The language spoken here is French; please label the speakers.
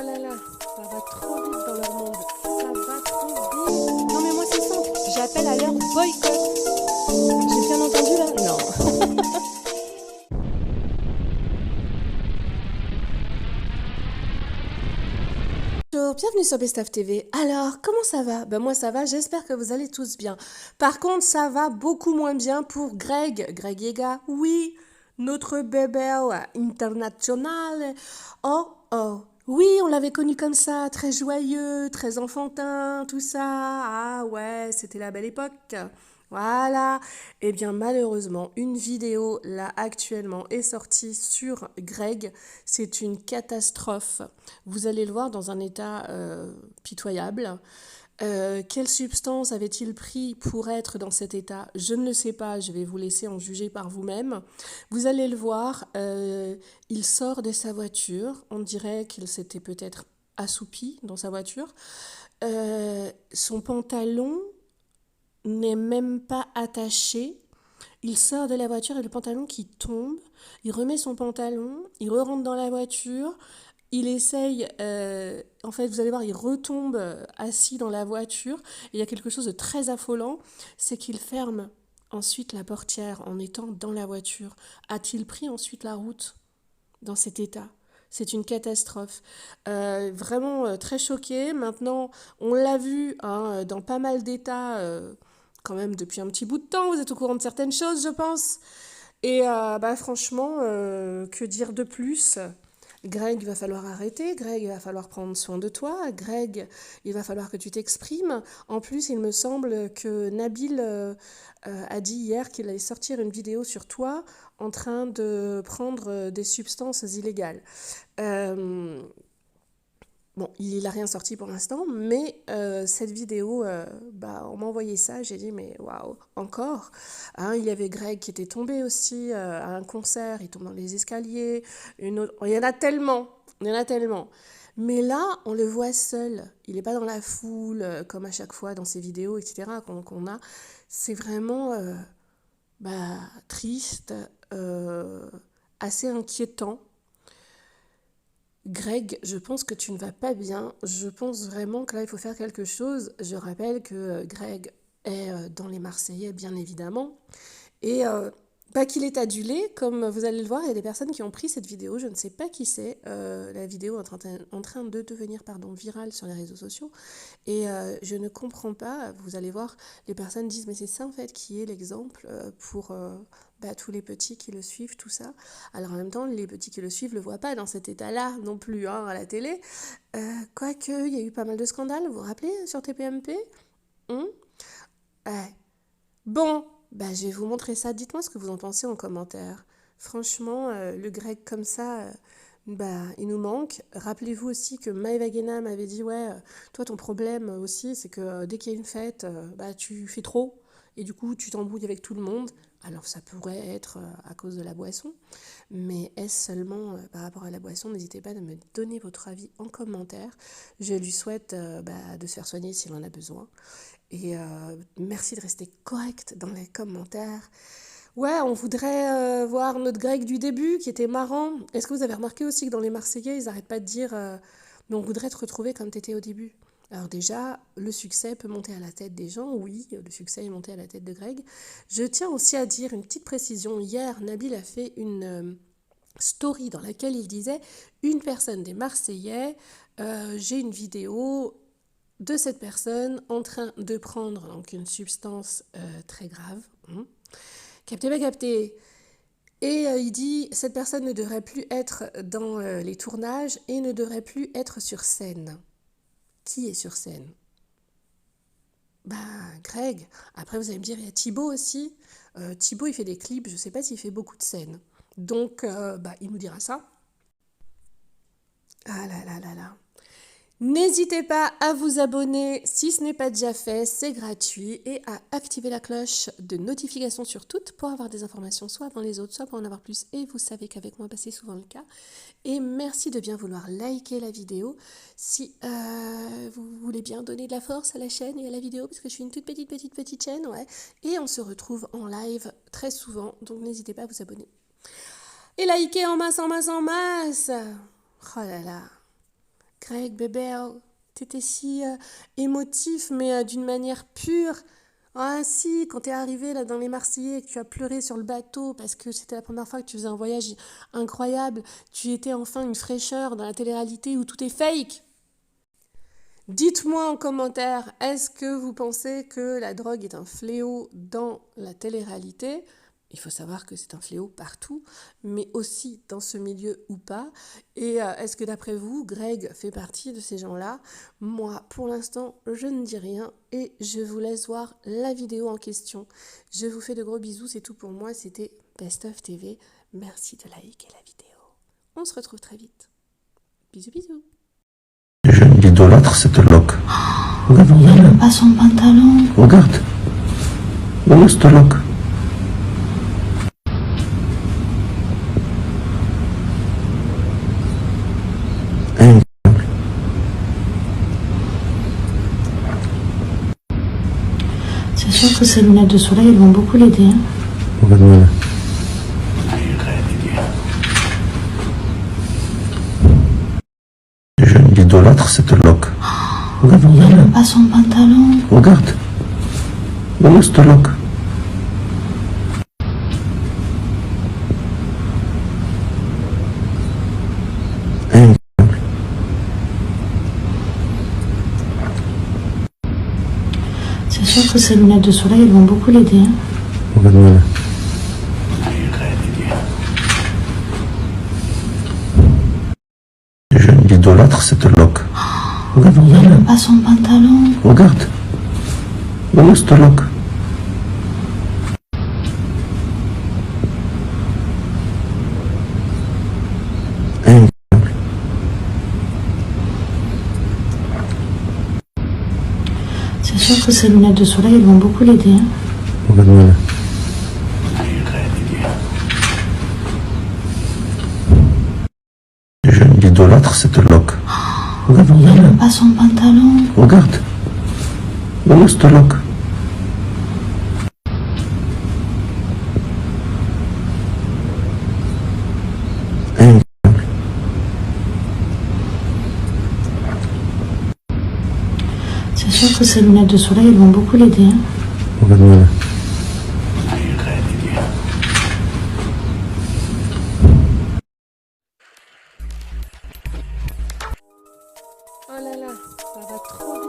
Speaker 1: là là, ça va trop vite dans leur monde. Ça va trop vite. Non mais moi c'est simple, j'appelle à leur boycott. J'ai bien entendu là? Non. Bonjour, bienvenue sur Best of TV. Alors, comment ça va? Ben moi ça va, j'espère que vous allez tous bien. Par contre, ça va beaucoup moins bien pour Greg Yega. Oui, notre bébé international. Oh, oh. Oui, on l'avait connu comme ça, très joyeux, très enfantin, tout ça. Ah ouais, c'était la belle époque. Voilà. Eh bien, malheureusement, une vidéo, là, actuellement, est sortie sur Greg. C'est une catastrophe. Vous allez le voir dans un état pitoyable. Quelle substance avait-il pris pour être dans cet état? Je ne le sais pas, je vais vous laisser en juger par vous-même. Vous allez le voir, il sort de sa voiture, on dirait qu'il s'était peut-être assoupi dans sa voiture. Son pantalon n'est même pas attaché. Il sort de la voiture et le pantalon qui tombe. Il remet son pantalon, il re-rentre dans la voiture. Il essaye, en fait, vous allez voir, il retombe assis dans la voiture. Et il y a quelque chose de très affolant, c'est qu'il ferme ensuite la portière en étant dans la voiture. A-t-il pris ensuite la route dans cet état? C'est une catastrophe. Vraiment très choquée. Maintenant, on l'a vu hein, dans pas mal d'états, quand même depuis un petit bout de temps. Vous êtes au courant de certaines choses, je pense. Et bah, franchement, que dire de plus? Greg, il va falloir arrêter. Greg, il va falloir prendre soin de toi. Greg, il va falloir que tu t'exprimes. En plus, il me semble que Nabil a dit hier qu'il allait sortir une vidéo sur toi en train de prendre des substances illégales. Euh, Bon, il n'a rien sorti pour l'instant, mais cette vidéo, bah, on m'a envoyé ça, j'ai dit, mais waouh, encore hein, il y avait Greg qui était tombé aussi à un concert, il tombe dans les escaliers, une autre... il y en a tellement, il y en a tellement. Mais là, on le voit seul, il n'est pas dans la foule, comme à chaque fois dans ces vidéos, etc., qu'on a. C'est vraiment bah, triste, assez inquiétant. Greg, je pense que tu ne vas pas bien. Je pense vraiment que là, il faut faire quelque chose. Je rappelle que Greg est dans les Marseillais, bien évidemment. Et pas qu'il est adulé, comme vous allez le voir, il y a des personnes qui ont pris cette vidéo. Je ne sais pas qui c'est. La vidéo est en train de devenir virale sur les réseaux sociaux. Et je ne comprends pas. Vous allez voir, les personnes disent, mais c'est ça en fait qui est l'exemple pour bah, tous les petits qui le suivent, tout ça. Alors en même temps, les petits qui le suivent ne le voient pas dans cet état-là non plus hein, à la télé. Quoique, il y a eu pas mal de scandales, vous vous rappelez, sur TPMP Ouais. Bon, bah, je vais vous montrer ça. Dites-moi ce que vous en pensez en commentaire. Franchement, le grec comme ça, bah, il nous manque. Rappelez-vous aussi que Maëva Guéna m'avait dit, ouais, toi ton problème aussi, c'est que dès qu'il y a une fête, bah, tu fais trop. Et du coup, tu t'embrouilles avec tout le monde. Alors ça pourrait être à cause de la boisson. Mais est-ce seulement par rapport à la boisson? N'hésitez pas à me donner votre avis en commentaire. Je lui souhaite bah, de se faire soigner s'il en a besoin. Et merci de rester correct dans les commentaires. Ouais, on voudrait voir notre Greg du début qui était marrant. Est-ce que vous avez remarqué aussi que dans les Marseillais, ils n'arrêtent pas de dire mais on voudrait te retrouver comme tu étais au début. Alors déjà, le succès peut monter à la tête des gens. Oui, le succès est monté à la tête de Greg. Je tiens aussi à dire une petite précision. Hier, Nabil a fait une story dans laquelle il disait une personne des Marseillais, j'ai une vidéo de cette personne en train de prendre donc, une substance très grave. Capté, pas capté. Et il dit, cette personne ne devrait plus être dans les tournages et ne devrait plus être sur scène. Qui est sur scène? Bah, Greg. Après, vous allez me dire, il y a Thibaut aussi. Thibaut, il fait des clips, je ne sais pas s'il fait beaucoup de scènes. Donc, bah, il nous dira ça. Ah là là là là. N'hésitez pas à vous abonner si ce n'est pas déjà fait, c'est gratuit, et à activer la cloche de notification sur toutes pour avoir des informations soit avant les autres, soit pour en avoir plus. Et vous savez qu'avec moi, c'est souvent le cas. Et merci de bien vouloir liker la vidéo si vous voulez bien donner de la force à la chaîne et à la vidéo, parce que je suis une toute petite chaîne, ouais. Et on se retrouve en live très souvent, donc n'hésitez pas à vous abonner. Et liker en masse, en masse, en masse. Oh là là. Greg, bébé, t'étais si émotif, mais d'une manière pure. Ah si, quand t'es arrivé là dans les Marseillais et que tu as pleuré sur le bateau parce que c'était la première fois que tu faisais un voyage incroyable, tu étais enfin une fraîcheur dans la télé-réalité où tout est fake. Dites-moi en commentaire, est-ce que vous pensez que la drogue est un fléau dans la télé-réalité? Il faut savoir que c'est un fléau partout, mais aussi dans ce milieu ou pas. Et est-ce que d'après vous, Greg fait partie de ces gens-là? Moi, pour l'instant, je ne dis rien et je vous laisse voir la vidéo en question. Je vous fais de gros bisous, c'est tout pour moi. C'était Best of TV. Merci de liker la vidéo. On se retrouve très vite. Bisous, bisous.
Speaker 2: Je l'idolâtre cette loque. Regarde,
Speaker 3: Il
Speaker 2: regarde.
Speaker 3: aime pas son pantalon.
Speaker 2: Regarde. Voilà cette loque. Incroyable.
Speaker 3: C'est sûr que ses lunettes de soleil, elles vont beaucoup l'aider. Hein.
Speaker 2: Regarde-moi là. Je l'idolâtre cette loque. Regarde,
Speaker 3: Il
Speaker 2: regarde.
Speaker 3: aime pas son pantalon.
Speaker 2: Regarde. Voilà cette loque. Incroyable.
Speaker 3: C'est sûr que ses lunettes de soleil, elles vont beaucoup l'aider. Hein.
Speaker 2: Regarde-moi là. Je l'idolâtre cette loque. Regarde,
Speaker 3: Il
Speaker 2: regarde.
Speaker 3: aime pas son pantalon.
Speaker 2: Regarde. Voilà cette loque. Incroyable.
Speaker 3: C'est sûr que ses lunettes de soleil, elles vont beaucoup l'aider. Hein.
Speaker 2: Regarde-moi là. Je l'idolâtre cette loque. Regarde,
Speaker 3: Il
Speaker 2: regarde.
Speaker 3: aime pas son pantalon.
Speaker 2: Regarde. Voilà cette loque. Incroyable.
Speaker 3: C'est sûr que ses lunettes de soleil, elles vont beaucoup l'aider. Hein.
Speaker 2: Regarde-moi là.
Speaker 1: Oh là là, ça va trop